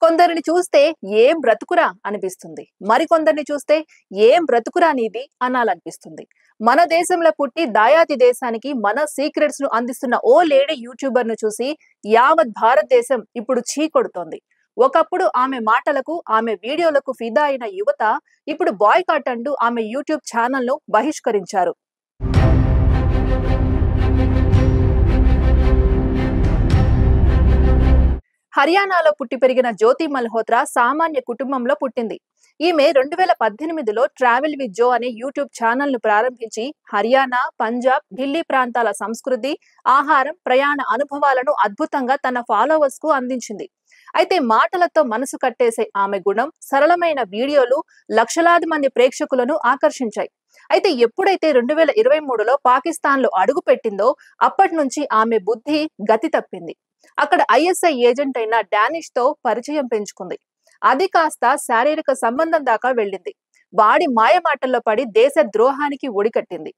కొందరిని చూస్తే ఏం బ్రతుకురా అనిపిస్తుంది. మరికొందరిని చూస్తే ఏం బ్రతుకురా నీది అనాలనిపిస్తుంది. మన దేశంలో పుట్టి దాయాది దేశానికి మన సీక్రెట్స్ ను అందిస్తున్న ఓ లేడీ యూట్యూబర్ ను చూసి యావత్ భారతదేశం ఇప్పుడు చీ కొడుతోంది. ఒకప్పుడు ఆమె మాటలకు, ఆమె వీడియోలకు ఫిదా అయిన యువత ఇప్పుడు బాయ్కాట్ అంటూ ఆమె యూట్యూబ్ ఛానల్ ను బహిష్కరించారు. హర్యానాలో పుట్టి పెరిగిన జ్యోతి మల్హోత్రా సామాన్య కుటుంబంలో పుట్టింది. ఈమె 2018లో ట్రావెల్ విత్ జో అనే యూట్యూబ్ ఛానల్ ను ప్రారంభించి హర్యానా, పంజాబ్, ఢిల్లీ ప్రాంతాల సంస్కృతి, ఆహారం, ప్రయాణ అనుభవాలను అద్భుతంగా తన ఫాలోవర్స్ కు అందించింది. అయితే మాటలతో మనసు కట్టేసే ఆమె గుణం, సరళమైన వీడియోలు లక్షలాది మంది ప్రేక్షకులను ఆకర్షించాయి. అయితే ఎప్పుడైతే 2023లో పాకిస్తాన్ లో అడుగు పెట్టిందో అప్పటి నుంచి ఆమె బుద్ధి గతి తప్పింది. అక్కడ ఐఎస్ఐ ఏజెంట్ అయిన డానిష్ తో పరిచయం పెంచుకుంది. అది కాస్త శారీరక సంబంధం దాకా వెళ్ళింది. వాడి మాయ మాటల్లో పడి దేశ ద్రోహానికి ఒడికట్టింది.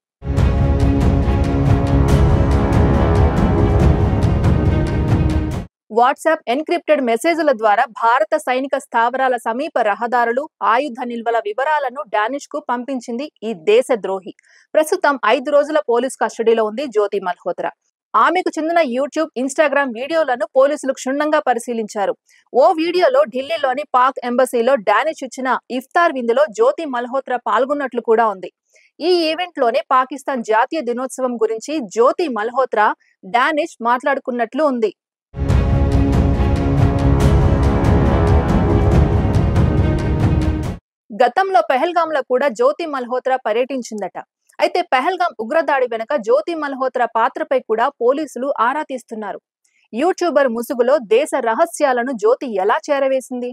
వాట్సాప్ ఎన్క్రిప్టెడ్ మెసేజ్ల ద్వారా భారత సైనిక స్థావరాల సమీప రహదారులు, ఆయుధ నిల్వల వివరాలను డానిష్ కు పంపించింది ఈ దేశ ద్రోహి. ప్రస్తుతం 5 రోజుల పోలీస్ కస్టడీలో ఉంది జ్యోతి మల్హోత్రా. ఆమెకు చెందిన యూట్యూబ్, ఇన్స్టాగ్రామ్ వీడియోలను పోలీసులు క్షుణ్ణంగా పరిశీలించారు. ఓ వీడియోలో ఢిల్లీలోని పాక్ ఎంబసీలో డానిష్ ఇచ్చిన ఇఫ్తార్ విందులో జ్యోతి మల్హోత్రా పాల్గొన్నట్లు కూడా ఉంది. ఈ ఈవెంట్ లోనే పాకిస్తాన్ జాతీయ దినోత్సవం గురించి జ్యోతి మల్హోత్రా, డానిష్ మాట్లాడుకున్నట్లు ఉంది. గతంలో పెహల్గామ్ లో కూడా జ్యోతి మల్హోత్రా పర్యటించిందట. అయితే పెహల్గామ్ ఉగ్రదాడి వెనుక జ్యోతి మల్హోత్రా పాత్రపై కూడా పోలీసులు ఆరా తీస్తున్నారు. యూట్యూబర్ ముసుగులో దేశ రహస్యాలను జ్యోతి ఎలా చేరవేసింది,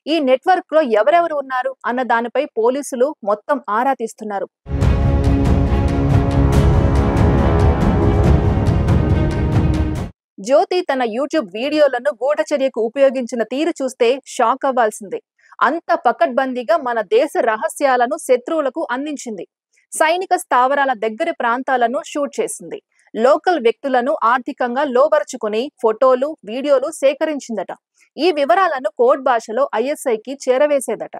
ఈ నెట్వర్క్ లో ఎవరెవరు ఉన్నారు అన్న దానిపై పోలీసులు మొత్తం ఆరా తీస్తున్నారు. జ్యోతి తన యూట్యూబ్ వీడియోలను గూఢచర్యకు ఉపయోగించిన తీరు చూస్తే షాక్ అవ్వాల్సిందే. అంత పకడ్బందీగా మన దేశ రహస్యాలను శత్రువులకు అందించింది. సైనిక స్థావరాల దగ్గరి ప్రాంతాలను షూట్ చేసింది. లోకల్ వ్యక్తులను ఆర్థికంగా లోబరుచుకుని ఫోటోలు, వీడియోలు సేకరించిందట. ఈ వివరాలను కోడ్ భాషలో ఐఎస్ఐకి చేరవేసేదట.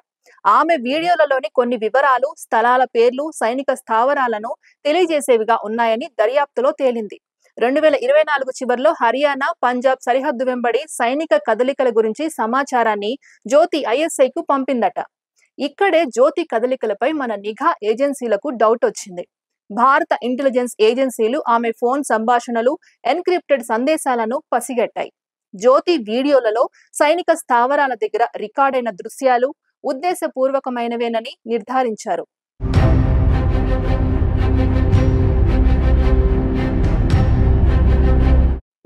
ఆమె వీడియోలలోని కొన్ని వివరాలు, స్థలాల పేర్లు సైనిక స్థావరాలను తెలియజేసేవిగా ఉన్నాయని దర్యాప్తులో తేలింది. 2024 చివర్లో హర్యానా, పంజాబ్ సరిహద్దు వెంబడి సైనిక కదలికల గురించి సమాచారాన్ని జ్యోతి ఐఎస్ఐకు పంపిందట. ఇక్కడే జ్యోతి కదలికలపై మన నిఘా ఏజెన్సీలకు డౌట్ వచ్చింది. భారత ఇంటెలిజెన్స్ ఏజెన్సీలు ఆమె ఫోన్ సంభాషణలు, ఎన్క్రిప్టెడ్ సందేశాలను పసిగట్టాయి. జ్యోతి వీడియోలలో సైనిక స్థావరాల దగ్గర రికార్డైన దృశ్యాలు ఉద్దేశపూర్వకమైనవేనని నిర్ధారించారు.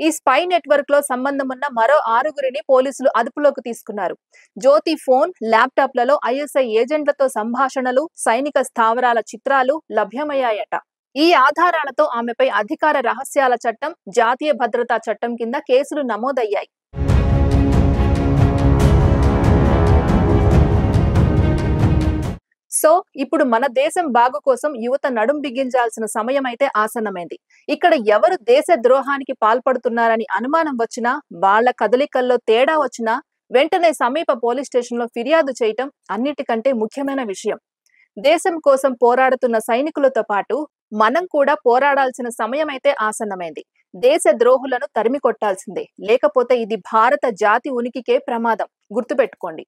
ఈ స్పై నెట్వర్క్ లో సంబంధం ఉన్న మరో 6గురిని పోలీసులు అదుపులోకి తీసుకున్నారు. జ్యోతి ఫోన్, ల్యాప్టాప్లలో ఐఎస్ఐ ఏజెంట్లతో సంభాషణలు, సైనిక స్థావరాల చిత్రాలు లభ్యమయ్యాయట. ఈ ఆధారాలతో ఆమెపై అధికార రహస్యాల చట్టం, జాతీయ భద్రతా చట్టం కింద కేసులు నమోదయ్యాయి. సో ఇప్పుడు మన దేశం బాగు కోసం యువత నడుం బిగించాల్సిన సమయం అయితే ఆసన్నమైంది. ఇక్కడ ఎవరు దేశ ద్రోహానికి పాల్పడుతున్నారని అనుమానం వచ్చినా, వాళ్ల కదలికల్లో తేడా వచ్చినా వెంటనే సమీప పోలీస్ స్టేషన్ లో ఫిర్యాదు చేయటం అన్నిటికంటే ముఖ్యమైన విషయం. దేశం కోసం పోరాడుతున్న సైనికులతో పాటు మనం కూడా పోరాడాల్సిన సమయం అయితే ఆసన్నమైంది. దేశ ద్రోహులను తరిమి కొట్టాల్సిందే, లేకపోతే ఇది భారత జాతి ఉనికికే ప్రమాదం. గుర్తుపెట్టుకోండి.